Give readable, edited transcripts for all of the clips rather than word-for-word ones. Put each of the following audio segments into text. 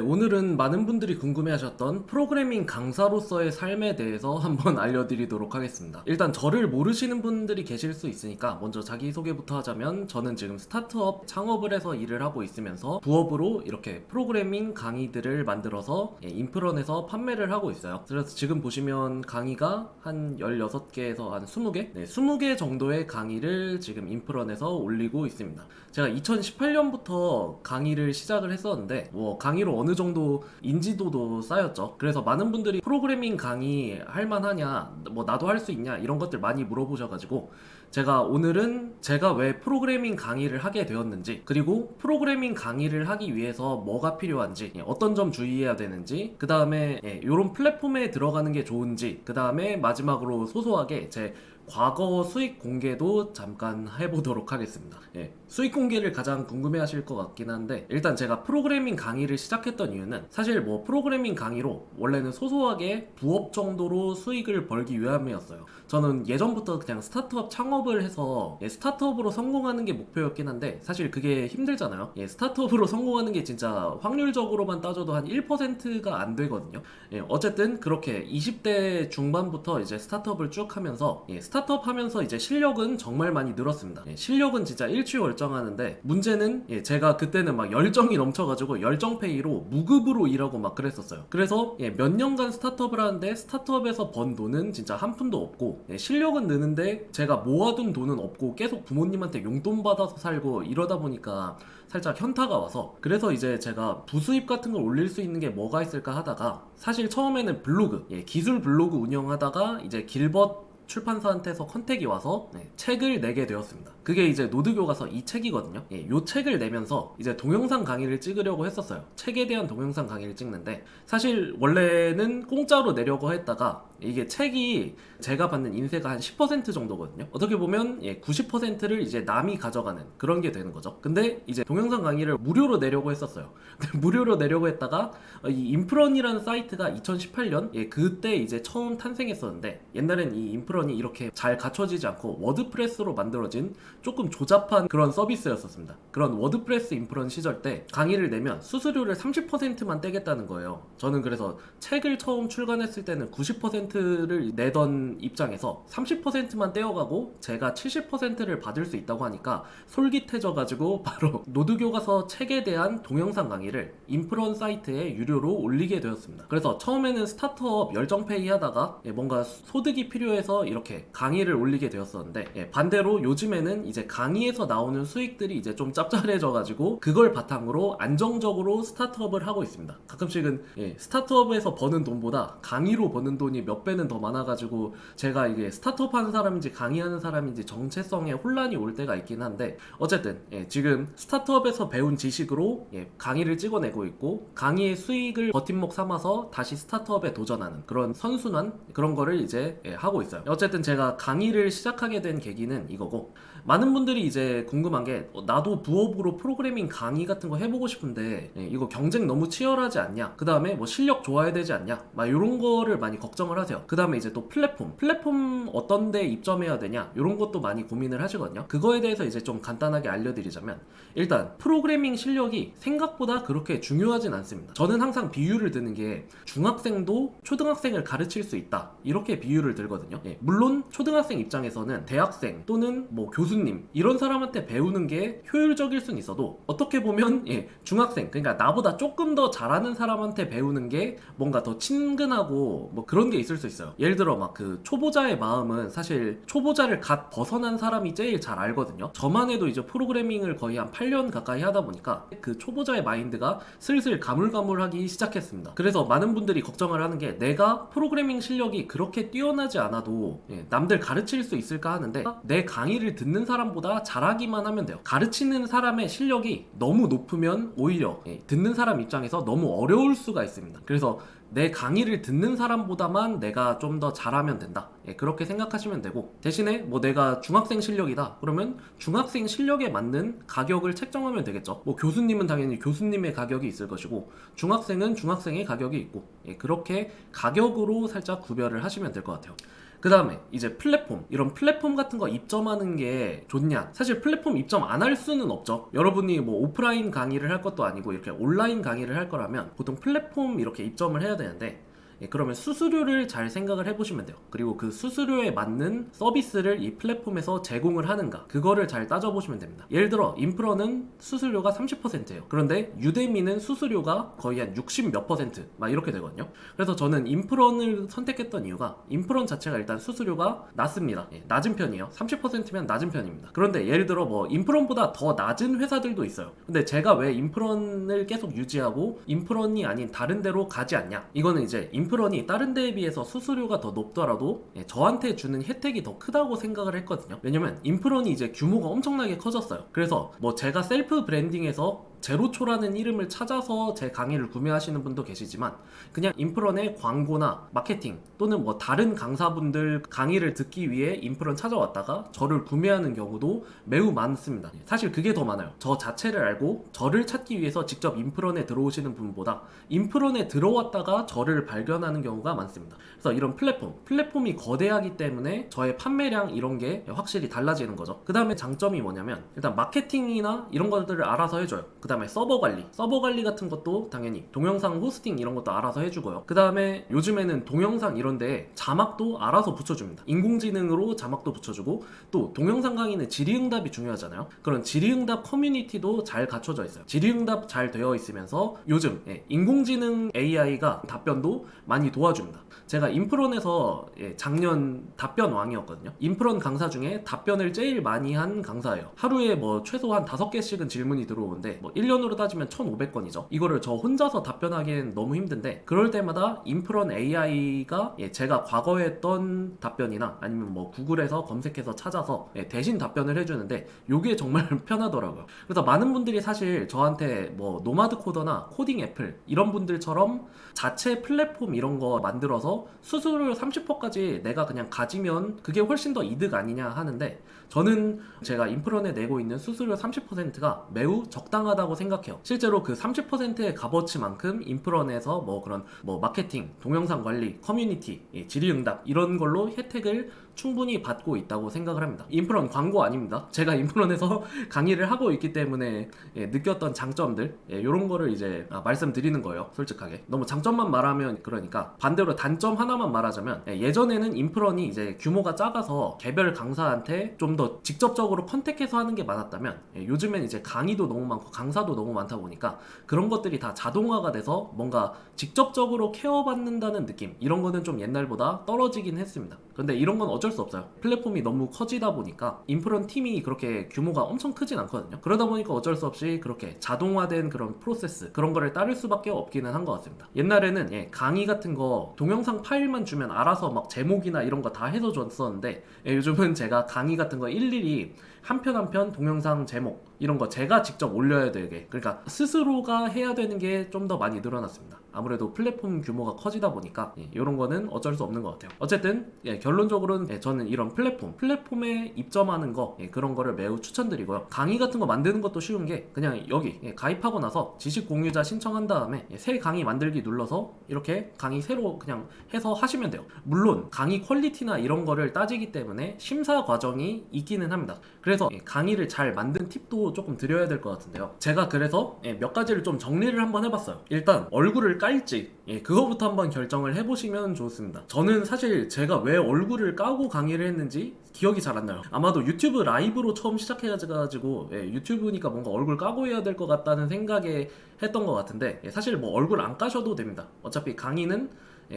오늘은 많은 분들이 궁금해하셨던 프로그래밍 강사로서의 삶에 대해서 한번 알려드리도록 하겠습니다. 일단 저를 모르시는 분들이 계실 수 있으니까 먼저 자기소개부터 하자면, 저는 지금 스타트업 창업을 해서 일을 하고 있으면서 부업으로 이렇게 프로그래밍 강의들을 만들어서 인프런에서 판매를 하고 있어요. 그래서 지금 보시면 강의가 한 16개에서 한 20개? 20개 정도의 강의를 지금 인프런에서 올리고 있습니다. 제가 2018년부터 강의를 시작을 했었는데 강의로 어느 정도 인지도도 쌓였죠. 그래서 많은 분들이 프로그래밍 강의 할만하냐, 나도 할 수 있냐, 이런 것들 많이 물어보셔가지고 제가 오늘은 제가 왜 프로그래밍 강의를 하게 되었는지, 그리고 프로그래밍 강의를 하기 위해서 뭐가 필요한지, 어떤 점 주의해야 되는지, 그 다음에 이런 플랫폼에 들어가는 게 좋은지, 그 다음에 마지막으로 소소하게 제 과거 수익 공개도 잠깐 해보도록 하겠습니다. 수익 공개를 가장 궁금해 하실 것 같긴 한데, 일단 제가 프로그래밍 강의를 시작했던 이유는 사실 프로그래밍 강의로 원래는 소소하게 부업 정도로 수익을 벌기 위함이었어요. 저는 예전부터 그냥 스타트업 창업을 해서 스타트업으로 성공하는 게 목표였긴 한데, 사실 그게 힘들잖아요. 스타트업으로 성공하는 게 진짜 확률적으로만 따져도 한 1%가 안 되거든요. 어쨌든 그렇게 20대 중반부터 이제 스타트업을 쭉 하면서 스타트업 하면서 이제 실력은 정말 많이 늘었습니다. 실력은 진짜 일취월장하는데, 문제는 제가 그때는 막 열정이 넘쳐가지고 열정페이로 무급으로 일하고 막 그랬었어요. 그래서 몇 년간 스타트업을 하는데 스타트업에서 번 돈은 진짜 한 푼도 없고, 실력은 느는데 제가 모아둔 돈은 없고 계속 부모님한테 용돈 받아서 살고 이러다 보니까 살짝 현타가 와서, 그래서 이제 제가 부수입 같은 걸 올릴 수 있는 게 뭐가 있을까 하다가, 사실 처음에는 블로그, 기술 블로그 운영하다가 이제 길벗 출판사한테서 컨택이 와서 책을 내게 되었습니다. 그게 이제 노드교과서 이 책이거든요. 이 책을 내면서 이제 동영상 강의를 찍으려고 했었어요. 책에 대한 동영상 강의를 찍는데, 사실 원래는 공짜로 내려고 했다가 이게 책이 제가 받는 인세가 한 10% 정도거든요. 어떻게 보면 90%를 이제 남이 가져가는 그런 게 되는 거죠. 근데 이제 동영상 강의를 무료로 내려고 했었어요. 무료로 내려고 했다가 이 인프런이라는 사이트가 2018년 그때 이제 처음 탄생했었는데, 옛날엔 이 인프런이 이렇게 잘 갖춰지지 않고 워드프레스로 만들어진 조금 조잡한 그런 서비스였었습니다. 그런 워드프레스 인프런 시절 때 강의를 내면 수수료를 30%만 떼겠다는 거예요. 저는 그래서 책을 처음 출간했을 때는 90%를 내던 입장에서 30%만 떼어가고 제가 70%를 받을 수 있다고 하니까 솔깃해져가지고 바로 노드교과서 책에 대한 동영상 강의를 인프런 사이트에 유료로 올리게 되었습니다. 그래서 처음에는 스타트업 열정페이 하다가 뭔가 소득이 필요해서 이렇게 강의를 올리게 되었었는데, 반대로 요즘에는 이제 강의에서 나오는 수익들이 이제 좀 짭짤해져가지고 그걸 바탕으로 안정적으로 스타트업을 하고 있습니다. 가끔씩은 스타트업에서 버는 돈보다 강의로 버는 돈이 몇 배는 더 많아가지고 제가 이게 스타트업 하는 사람인지 강의하는 사람인지 정체성에 혼란이 올 때가 있긴 한데, 어쨌든 지금 스타트업에서 배운 지식으로 강의를 찍어내고 있고, 강의의 수익을 버팀목 삼아서 다시 스타트업에 도전하는 그런 선순환, 그런 거를 이제 하고 있어요. 어쨌든 제가 강의를 시작하게 된 계기는 이거고, 많은 분들이 이제 궁금한 게 나도 부업으로 프로그래밍 강의 같은 거 해보고 싶은데 이거 경쟁 너무 치열하지 않냐, 그 다음에 실력 좋아야 되지 않냐, 막 이런 거를 많이 걱정을 하세요. 그 다음에 이제 또 플랫폼 어떤 데 입점해야 되냐, 이런 것도 많이 고민을 하시거든요. 그거에 대해서 이제 좀 간단하게 알려드리자면, 일단 프로그래밍 실력이 생각보다 그렇게 중요하진 않습니다. 저는 항상 비유를 드는 게, 중학생도 초등학생을 가르칠 수 있다, 이렇게 비유를 들거든요. 물론 초등학생 입장에서는 대학생 또는 교수님 이런 사람한테 배우는 게 효율적일 순 있어도, 어떻게 보면 중학생, 그러니까 나보다 조금 더 잘하는 사람한테 배우는 게 뭔가 더 친근하고 그런 게 있을 수 있어요. 예를 들어 그 초보자의 마음은 사실 초보자를 갓 벗어난 사람이 제일 잘 알거든요. 저만 해도 이제 프로그래밍을 거의 한 8년 가까이 하다 보니까 그 초보자의 마인드가 슬슬 가물가물하기 시작했습니다. 그래서 많은 분들이 걱정을 하는 게, 내가 프로그래밍 실력이 그렇게 뛰어나지 않아도 남들 가르칠 수 있을까 하는데, 내 강의를 듣는 사람보다 잘하기만 하면 돼요. 가르치는 사람의 실력이 너무 높으면 오히려 듣는 사람 입장에서 너무 어려울 수가 있습니다. 그래서 내 강의를 듣는 사람보다만 내가 좀 더 잘하면 된다, 그렇게 생각하시면 되고, 대신에 내가 중학생 실력이다 그러면 중학생 실력에 맞는 가격을 책정하면 되겠죠. 교수님은 당연히 교수님의 가격이 있을 것이고, 중학생은 중학생의 가격이 있고, 그렇게 가격으로 살짝 구별을 하시면 될 것 같아요. 그 다음에 이제 플랫폼, 이런 플랫폼 같은 거 입점하는 게 좋냐? 사실 플랫폼 입점 안 할 수는 없죠. 여러분이 뭐 오프라인 강의를 할 것도 아니고 이렇게 온라인 강의를 할 거라면 보통 플랫폼 이렇게 입점을 해야 되는데, 그러면 수수료를 잘 생각을 해보시면 돼요. 그리고 그 수수료에 맞는 서비스를 이 플랫폼에서 제공을 하는가, 그거를 잘 따져보시면 됩니다. 예를 들어 인프런은 수수료가 30%예요. 그런데 유데미는 수수료가 거의 한 60 몇 퍼센트 막 이렇게 되거든요. 그래서 저는 인프런을 선택했던 이유가 인프런 자체가 일단 수수료가 낮습니다. 낮은 편이에요. 30%면 낮은 편입니다. 그런데 예를 들어 뭐 인프런보다 더 낮은 회사들도 있어요. 근데 제가 왜 인프런을 계속 유지하고 인프런이 아닌 다른 데로 가지 않냐, 이거는 이제 인프런이 다른 데에 비해서 수수료가 더 높더라도 저한테 주는 혜택이 더 크다고 생각을 했거든요. 왜냐면 인프런이 이제 규모가 엄청나게 커졌어요. 그래서 뭐 제가 셀프 브랜딩에서 제로초라는 이름을 찾아서 제 강의를 구매하시는 분도 계시지만, 그냥 인프런의 광고나 마케팅 또는 뭐 다른 강사분들 강의를 듣기 위해 인프런 찾아왔다가 저를 구매하는 경우도 매우 많습니다. 사실 그게 더 많아요. 저 자체를 알고 저를 찾기 위해서 직접 인프런에 들어오시는 분보다 인프런에 들어왔다가 저를 발견하는 경우가 많습니다. 그래서 이런 플랫폼이 거대하기 때문에 저의 판매량 이런 게 확실히 달라지는 거죠. 그 다음에 장점이 뭐냐면, 일단 마케팅이나 이런 것들을 알아서 해줘요. 그 다음에 서버 관리 같은 것도 당연히 동영상 호스팅 이런 것도 알아서 해주고요. 그 다음에 요즘에는 동영상 이런데 자막도 알아서 붙여줍니다. 인공지능으로 자막도 붙여주고, 또 동영상 강의는 질의응답이 중요하잖아요. 그런 질의응답 커뮤니티도 잘 갖춰져 있어요. 질의응답 잘 되어 있으면서 요즘 인공지능 AI가 답변도 많이 도와줍니다. 제가 인프런에서 작년 답변 왕이었거든요. 인프런 강사 중에 답변을 제일 많이 한 강사예요. 하루에 뭐 최소한 5개씩은 질문이 들어오는데 뭐 1년으로 따지면 1,500건이죠. 이거를 저 혼자서 답변하기엔 너무 힘든데, 그럴 때마다 인프런 AI가 제가 과거에 했던 답변이나 아니면 뭐 구글에서 검색해서 찾아서 대신 답변을 해주는데, 요게 정말 편하더라고요. 그래서 많은 분들이 사실 저한테 뭐 노마드 코더나 코딩 애플 이런 분들처럼 자체 플랫폼 이런 거 만들어서 수수료 30%까지 내가 그냥 가지면 그게 훨씬 더 이득 아니냐 하는데, 저는 제가 인프런에 내고 있는 수수료 30%가 매우 적당하다고 생각해요. 실제로 그 30%의 값어치만큼 인프런에서 뭐 그런 뭐 마케팅, 동영상 관리, 커뮤니티, 질의응답 이런 걸로 혜택을 충분히 받고 있다고 생각을 합니다. 인프런 광고 아닙니다. 제가 인프런에서 강의를 하고 있기 때문에 느꼈던 장점들, 이런 거를 이제 말씀드리는 거예요. 솔직하게 너무 장점만 말하면 그러니까, 반대로 단점 하나만 말하자면, 예전에는 인프런이 이제 규모가 작아서 개별 강사한테 좀 더 직접적으로 컨택해서 하는 게 많았다면, 요즘엔 이제 강의도 너무 많고 강사도 너무 많다 보니까 그런 것들이 다 자동화가 돼서 뭔가 직접적으로 케어받는다는 느낌, 이런 거는 좀 옛날보다 떨어지긴 했습니다. 근데 이런 건 어쩔 수 없어요. 플랫폼이 너무 커지다 보니까 인프런 팀이 그렇게 규모가 엄청 크진 않거든요. 그러다 보니까 어쩔 수 없이 그렇게 자동화된 그런 프로세스, 그런 거를 따를 수밖에 없기는 한 것 같습니다. 옛날에는 강의 같은 거 동영상 파일만 주면 알아서 막 제목이나 이런 거 다 해서 줬었는데, 요즘은 제가 강의 같은 거 일일이 한 편 한 편 동영상 제목 이런 거 제가 직접 올려야 되게, 그러니까 스스로가 해야 되는 게 좀 더 많이 늘어났습니다. 아무래도 플랫폼 규모가 커지다 보니까 이런 거는 어쩔 수 없는 것 같아요. 어쨌든 결론적으로는 저는 이런 플랫폼에 입점하는 거, 그런 거를 매우 추천드리고요. 강의 같은 거 만드는 것도 쉬운 게, 그냥 여기 가입하고 나서 지식 공유자 신청한 다음에 새 강의 만들기 눌러서 이렇게 강의 새로 그냥 해서 하시면 돼요. 물론 강의 퀄리티나 이런 거를 따지기 때문에 심사 과정이 있기는 합니다. 그래서 강의를 잘 만든 팁도 조금 드려야 될 것 같은데요. 제가 그래서 몇 가지를 좀 정리를 한번 해봤어요. 일단 얼굴을 깔지, 그거부터 한번 결정을 해보시면 좋습니다. 저는 사실 제가 왜 얼굴을 까고 강의를 했는지 기억이 잘 안 나요. 아마도 유튜브 라이브로 처음 시작해가지고 유튜브니까 뭔가 얼굴 까고 해야 될 것 같다는 생각에 했던 것 같은데, 사실 뭐 얼굴 안 까셔도 됩니다. 어차피 강의는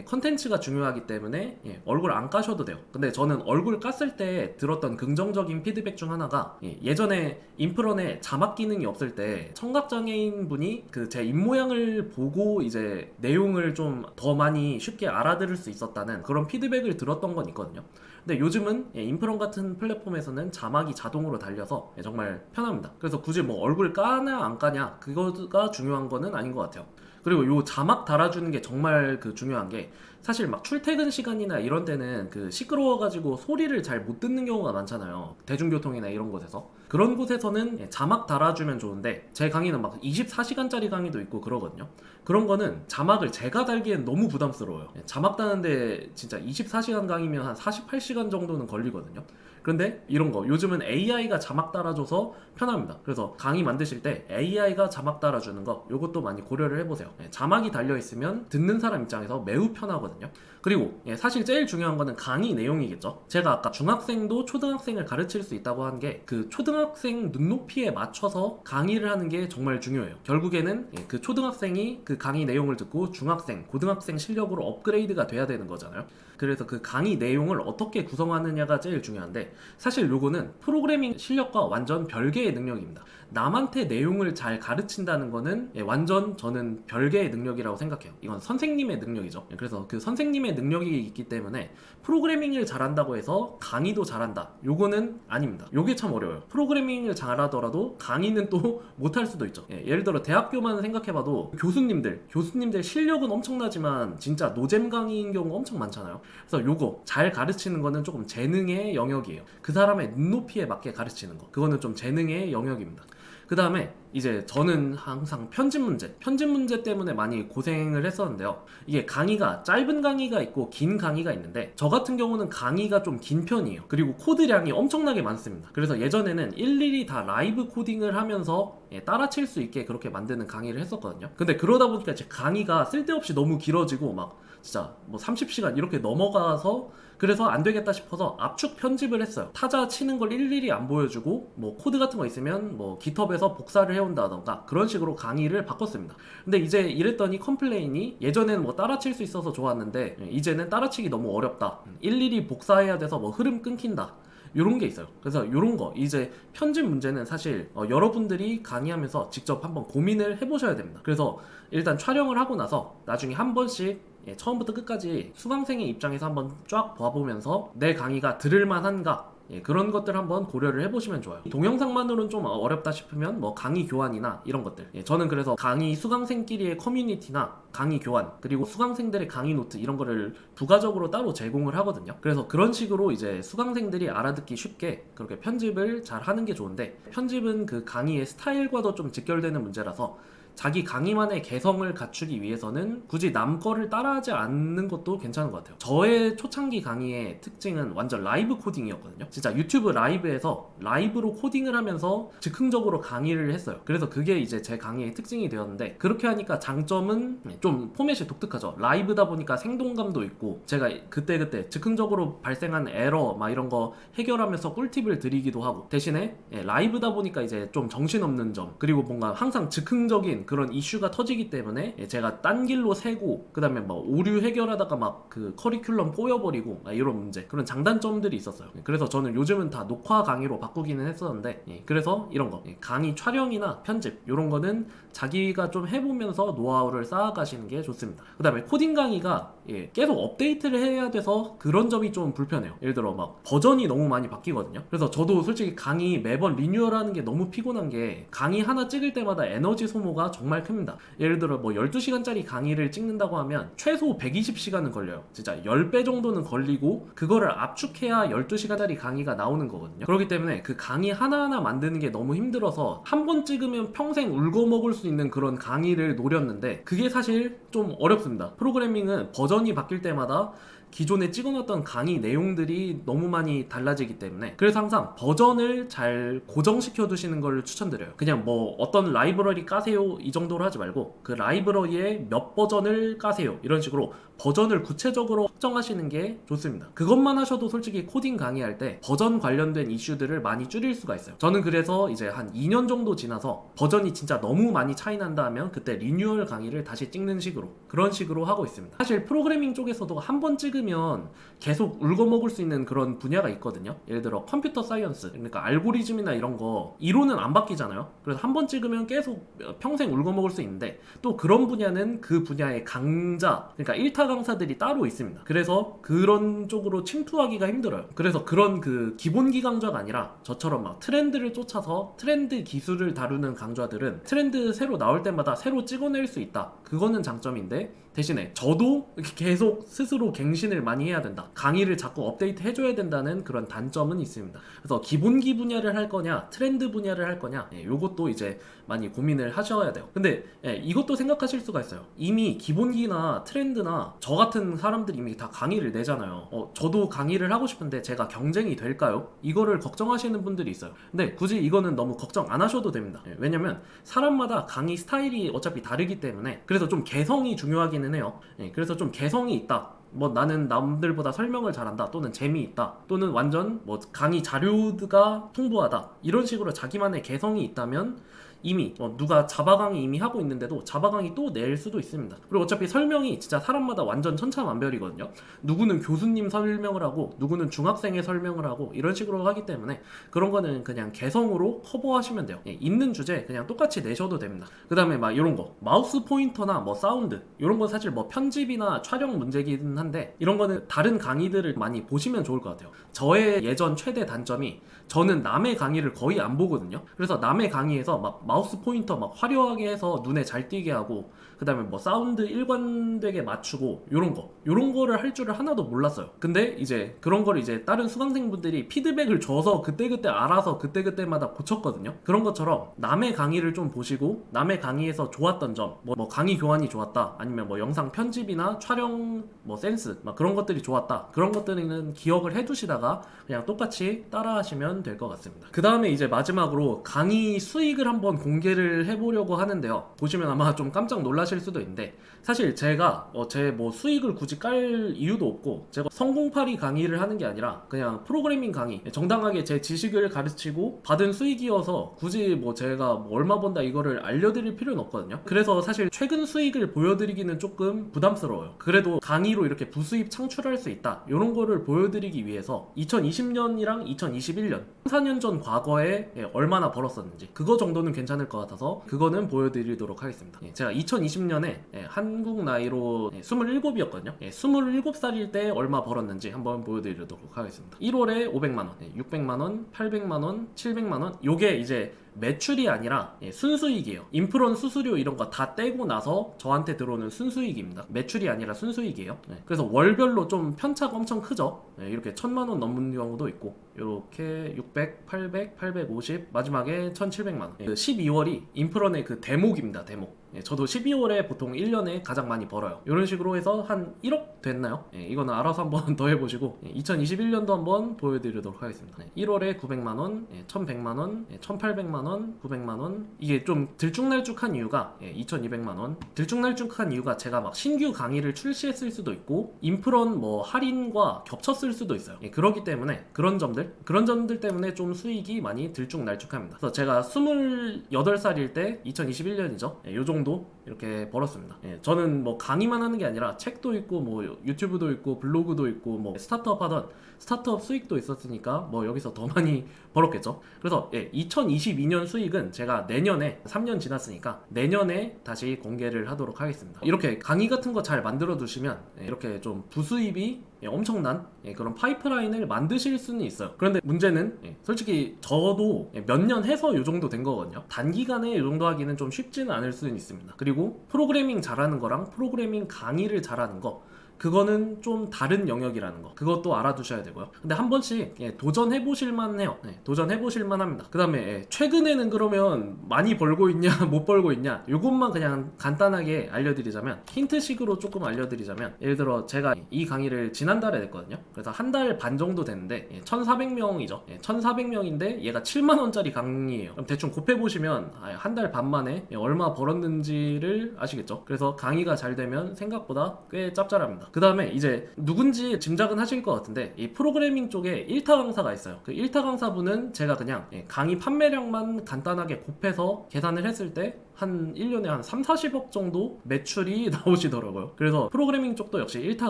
컨텐츠가 중요하기 때문에 얼굴 안 까셔도 돼요. 근데 저는 얼굴 깠을 때 들었던 긍정적인 피드백 중 하나가, 예전에 인프런에 자막 기능이 없을 때 청각장애인 분이 그 제 입모양을 보고 이제 내용을 좀 더 많이 쉽게 알아들을 수 있었다는 그런 피드백을 들었던 건 있거든요. 근데 요즘은 인프런 같은 플랫폼에서는 자막이 자동으로 달려서 정말 편합니다. 그래서 굳이 뭐 얼굴 까냐 안 까냐 그거가 중요한 거는 아닌 것 같아요. 그리고 요 자막 달아주는 게 정말 중요한 게, 사실 막 출퇴근 시간이나 이런 때는 시끄러워가지고 소리를 잘 못 듣는 경우가 많잖아요. 대중교통이나 이런 곳에서. 그런 곳에서는 자막 달아주면 좋은데 제 강의는 막 24시간짜리 강의도 있고 그러거든요. 그런 거는 자막을 제가 달기엔 너무 부담스러워요. 자막 다는데 진짜 24시간 강의면 한 48시간 정도는 걸리거든요. 그런데 이런 거 요즘은 AI가 자막 달아줘서 편합니다. 그래서 강의 만드실 때 AI가 자막 달아주는 거 요것도 많이 고려를 해보세요. 자막이 달려있으면 듣는 사람 입장에서 매우 편하거든요. 그리고 사실 제일 중요한 거는 강의 내용이겠죠. 제가 아까 중학생도 초등학생을 가르칠 수 있다고 한 게 그 초등학생 눈높이에 맞춰서 강의를 하는 게 정말 중요해요. 결국에는 그 초등학생이 그 강의 내용을 듣고 중학생, 고등학생 실력으로 업그레이드가 돼야 되는 거잖아요. 그래서 그 강의 내용을 어떻게 구성하느냐가 제일 중요한데 사실 요거는 프로그래밍 실력과 완전 별개의 능력입니다. 남한테 내용을 잘 가르친다는 거는 완전 저는 별개의 능력이라고 생각해요. 이건 선생님의 능력이죠. 그래서 그 선생님의 능력이 있기 때문에 프로그래밍을 잘한다고 해서 강의도 잘한다. 요거는 아닙니다. 요게 참 어려워요. 프로그래밍을 잘하더라도 강의는 또 못할 수도 있죠. 예를 들어 대학교만 생각해봐도 교수님들 실력은 엄청나지만 진짜 노잼 강의인 경우 엄청 많잖아요. 그래서 요거 잘 가르치는 거는 조금 재능의 영역이에요. 그 사람의 눈높이에 맞게 가르치는 거, 그거는 좀 재능의 영역입니다. 그 다음에 이제 저는 항상 편집 문제 때문에 많이 고생을 했었는데요. 이게 강의가 짧은 강의가 있고 긴 강의가 있는데 저 같은 경우는 강의가 좀 긴 편이에요. 그리고 코드량이 엄청나게 많습니다. 그래서 예전에는 일일이 다 라이브 코딩을 하면서 따라칠 수 있게 그렇게 만드는 강의를 했었거든요. 근데 그러다 보니까 제 강의가 쓸데없이 너무 길어지고 막 진짜 뭐 30시간 이렇게 넘어가서 그래서 안 되겠다 싶어서 압축 편집을 했어요. 타자 치는 걸 일일이 안 보여주고 뭐 코드 같은 거 있으면 뭐 깃허브에서 복사를 해온다던가 그런 식으로 강의를 바꿨습니다. 근데 이제 이랬더니 컴플레인이 예전에는 뭐 따라칠 수 있어서 좋았는데 이제는 따라치기 너무 어렵다. 일일이 복사해야 돼서 뭐 흐름 끊긴다. 요런 게 있어요. 그래서 요런 거 이제 편집 문제는 사실 여러분들이 강의하면서 직접 한번 고민을 해보셔야 됩니다. 그래서 일단 촬영을 하고 나서 나중에 한 번씩 처음부터 끝까지 수강생의 입장에서 한번 쫙 봐보면서 내 강의가 들을만한가 그런 것들 한번 고려를 해보시면 좋아요. 동영상만으로는 좀 어렵다 싶으면 뭐 강의 교환이나 이런 것들 저는 그래서 강의 수강생끼리의 커뮤니티나 강의 교환 그리고 수강생들의 강의 노트 이런 거를 부가적으로 따로 제공을 하거든요. 그래서 그런 식으로 이제 수강생들이 알아듣기 쉽게 그렇게 편집을 잘 하는 게 좋은데 편집은 그 강의의 스타일과도 좀 직결되는 문제라서 자기 강의만의 개성을 갖추기 위해서는 굳이 남 거를 따라하지 않는 것도 괜찮은 것 같아요. 저의 초창기 강의의 특징은 완전 라이브 코딩이었거든요. 진짜 유튜브 라이브에서 라이브로 코딩을 하면서 즉흥적으로 강의를 했어요. 그래서 그게 이제 제 강의의 특징이 되었는데 그렇게 하니까 장점은 좀 포맷이 독특하죠. 라이브다 보니까 생동감도 있고 제가 그때 즉흥적으로 발생한 에러 막 이런 거 해결하면서 꿀팁을 드리기도 하고 대신에 라이브다 보니까 이제 좀 정신없는 점 그리고 뭔가 항상 즉흥적인 그런 이슈가 터지기 때문에 제가 딴 길로 새고 그 다음에 뭐 오류 해결하다가 막 그 커리큘럼 꼬여버리고 이런 문제 그런 장단점들이 있었어요. 그래서 저는 요즘은 다 녹화 강의로 바꾸기는 했었는데 그래서 이런 거 강의 촬영이나 편집 이런 거는 자기가 좀 해보면서 노하우를 쌓아가시는 게 좋습니다. 그 다음에 코딩 강의가 계속 업데이트를 해야 돼서 그런 점이 좀 불편해요. 예를 들어 막 버전이 너무 많이 바뀌거든요. 그래서 저도 솔직히 강의 매번 리뉴얼하는 게 너무 피곤한 게 강의 하나 찍을 때마다 에너지 소모가 정말 큽니다. 예를 들어 뭐 12시간짜리 강의를 찍는다고 하면 최소 120시간은 걸려요. 진짜 10배 정도는 걸리고 그거를 압축해야 12시간짜리 강의가 나오는 거거든요. 그렇기 때문에 그 강의 하나하나 만드는 게 너무 힘들어서 한 번 찍으면 평생 울고 먹을 수 있는 그런 강의를 노렸는데 그게 사실 좀 어렵습니다. 프로그래밍은 버전이 바뀔 때마다 기존에 찍어놨던 강의 내용들이 너무 많이 달라지기 때문에 그래서 항상 버전을 잘 고정시켜 두시는 걸 추천드려요. 그냥 뭐 어떤 라이브러리 까세요 이 정도로 하지 말고 그 라이브러리에 몇 버전을 까세요 이런 식으로 버전을 구체적으로 확정하시는 게 좋습니다. 그것만 하셔도 솔직히 코딩 강의할 때 버전 관련된 이슈들을 많이 줄일 수가 있어요. 저는 그래서 이제 한 2년 정도 지나서 버전이 진짜 너무 많이 차이 난다 하면 그때 리뉴얼 강의를 다시 찍는 식으로 그런 식으로 하고 있습니다. 사실 프로그래밍 쪽에서도 한 번 찍으면 계속 울고먹을 수 있는 그런 분야가 있거든요. 예를 들어 컴퓨터 사이언스 그러니까 알고리즘이나 이런 거 이론은 안 바뀌잖아요. 그래서 한 번 찍으면 계속 평생 울고먹을 수 있는데 또 그런 분야는 그 분야의 강자 그러니까 1타 강사들이 따로 있습니다. 그래서 그런 쪽으로 침투하기가 힘들어요. 그래서 그런 그 기본기 강좌가 아니라 저처럼 막 트렌드를 쫓아서 트렌드 기술을 다루는 강좌들은 트렌드 새로 나올 때마다 새로 찍어낼 수 있다. 그거는 장점인데 대신에 저도 계속 스스로 갱신을 고민을 많이 해야 된다, 강의를 자꾸 업데이트 해줘야 된다는 그런 단점은 있습니다. 그래서 기본기 분야를 할 거냐 트렌드 분야를 할 거냐, 요것도 이제 많이 고민을 하셔야 돼요. 근데 이것도 생각하실 수가 있어요. 이미 기본기나 트렌드나 저 같은 사람들이 이미 다 강의를 내잖아요. 저도 강의를 하고 싶은데 제가 경쟁이 될까요? 이거를 걱정하시는 분들이 있어요. 근데 굳이 이거는 너무 걱정 안 하셔도 됩니다. 왜냐면 사람마다 강의 스타일이 어차피 다르기 때문에. 그래서 좀 개성이 중요하기는 해요. 그래서 좀 개성이 있다, 뭐 나는 남들보다 설명을 잘한다, 또는 재미있다, 또는 완전 뭐 강의 자료가 풍부하다, 이런 식으로 자기만의 개성이 있다면 이미 누가 자바 강의 이미 하고 있는데도 자바 강의 또 낼 수도 있습니다. 그리고 어차피 설명이 진짜 사람마다 완전 천차만별이거든요. 누구는 교수님 설명을 하고 누구는 중학생의 설명을 하고 이런 식으로 하기 때문에 그런 거는 그냥 개성으로 커버하시면 돼요. 있는 주제 그냥 똑같이 내셔도 됩니다. 그 다음에 막 이런 거 마우스 포인터나 뭐 사운드 이런 건 사실 뭐 편집이나 촬영 문제긴 한데 이런 거는 다른 강의들을 많이 보시면 좋을 것 같아요. 저의 예전 최대 단점이 저는 남의 강의를 거의 안 보거든요. 그래서 남의 강의에서 막 마우스 포인터 막 화려하게 해서 눈에 잘 띄게 하고 그 다음에 뭐 사운드 일관되게 맞추고 요런 거를 할 줄을 하나도 몰랐어요. 근데 이제 그런 거를 이제 다른 수강생분들이 피드백을 줘서 그때그때 알아서 그때그때마다 고쳤거든요. 그런 것처럼 남의 강의를 좀 보시고 남의 강의에서 좋았던 점, 뭐 강의 교환이 좋았다, 아니면 뭐 영상 편집이나 촬영 뭐 센스 막 그런 것들이 좋았다, 그런 것들은 기억을 해두시다가 그냥 똑같이 따라 하시면 될 것 같습니다. 그 다음에 이제 마지막으로 강의 수익을 한번 공개를 해보려고 하는데요. 보시면 아마 좀 깜짝 놀라실 수도 있는데 사실 제가 제 뭐 수익을 굳이 깔 이유도 없고 제가 성공파리 강의를 하는 게 아니라 그냥 프로그래밍 강의, 정당하게 제 지식을 가르치고 받은 수익이어서 굳이 뭐 제가 뭐 얼마 번다 이거를 알려드릴 필요는 없거든요. 그래서 사실 최근 수익을 보여드리기는 조금 부담스러워요. 그래도 강의로 이렇게 부수입 창출할 수 있다, 이런 거를 보여드리기 위해서 2020년이랑 2021년 4년 전 과거에 얼마나 벌었었는지 그거 정도는 괜찮을 것 같아서 그거는 보여드리도록 하겠습니다. 제가 2020년에 한국 나이로 27이었거든요. 27살일 때 얼마 벌었는지 한번 보여드리도록 하겠습니다. 1월에 500만원, 600만원, 800만원, 700만원, 요게 이제 매출이 아니라 순수익이에요. 인프론 수수료 이런 거 다 떼고 나서 저한테 들어오는 순수익입니다. 매출이 아니라 순수익이에요. 그래서 월별로 좀 편차가 엄청 크죠. 이렇게 1000만원 넘는 경우도 있고 이렇게 600, 800, 850, 마지막에 1700만원. 12월이 인프론의 그 대목입니다. 대목. 저도 12월에 보통 1년에 가장 많이 벌어요. 이런 식으로 해서 한 1억 됐나요? 이거는 알아서 한번 더 해보시고 2021년도 한번 보여드리도록 하겠습니다. 1월에 900만원, 1100만원, 1800만원, 900만원. 이게 좀 들쭉날쭉한 이유가 2200만원. 들쭉날쭉한 이유가 제가 막 신규 강의를 출시했을 수도 있고 인프론 뭐 할인과 겹쳤을 수도 있어요. 그렇기 때문에 그런 점들 때문에 좀 수익이 많이 들쭉날쭉합니다. 그래서 제가 28살일 때 2021년이죠. 요 정도 이렇게 벌었습니다. 저는 뭐 강의만 하는 게 아니라 책도 있고 뭐 유튜브도 있고 블로그도 있고 뭐 스타트업 하던 스타트업 수익도 있었으니까 뭐 여기서 더 많이 벌었겠죠. 그래서 2022년 수익은 제가 내년에 3년 지났으니까 내년에 다시 공개를 하도록 하겠습니다. 이렇게 강의 같은 거 잘 만들어 두시면 이렇게 좀 부수입이 엄청난 그런 파이프라인을 만드실 수는 있어요. 그런데 문제는 솔직히 저도 몇 년 해서 요 정도 된 거거든요. 단기간에 요 정도 하기는 좀 쉽지는 않을 수는 있습니다. 그리고 프로그래밍 잘하는 거랑 프로그래밍 강의를 잘하는 거, 그거는 좀 다른 영역이라는 거, 그것도 알아두셔야 되고요. 근데 한 번씩 도전해보실만 해요. 도전해보실만 합니다. 그 다음에 최근에는 그러면 많이 벌고 있냐 못 벌고 있냐, 요것만 그냥 간단하게 알려드리자면, 힌트식으로 조금 알려드리자면, 예를 들어 제가 이 강의를 지난달에 냈거든요. 그래서 한 달 반 정도 됐는데 1400명이죠 1400명인데 얘가 7만원짜리 강의예요. 그럼 대충 곱해보시면 한 달 반 만에 얼마 벌었는지를 아시겠죠. 그래서 강의가 잘 되면 생각보다 꽤 짭짤합니다. 그 다음에 이제 누군지 짐작은 하실 것 같은데, 이 프로그래밍 쪽에 1타 강사가 있어요. 그 1타 강사분은 제가 그냥 강의 판매량만 간단하게 곱해서 계산을 했을 때 한 1년에 한 3, 40억 정도 매출이 나오시더라고요. 그래서 프로그래밍 쪽도 역시 1타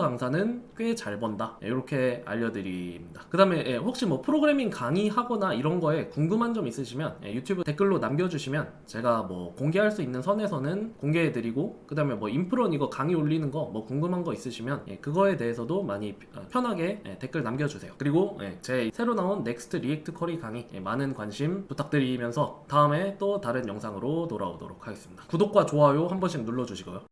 강사는 꽤 잘 번다, 이렇게 알려드립니다. 그 다음에 혹시 뭐 프로그래밍 강의하거나 이런 거에 궁금한 점 있으시면 유튜브 댓글로 남겨주시면 제가 뭐 공개할 수 있는 선에서는 공개해드리고, 그 다음에 뭐 인프론 이거 강의 올리는 거 뭐 궁금한 거 있으시면 그거에 대해서도 많이 편하게 댓글 남겨주세요. 그리고 제 새로 나온 넥스트 리액트 쿼리 강의 많은 관심 부탁드리면서 다음에 또 다른 영상으로 돌아오도록 하겠습니다. 구독과 좋아요 한 번씩 눌러주시고요.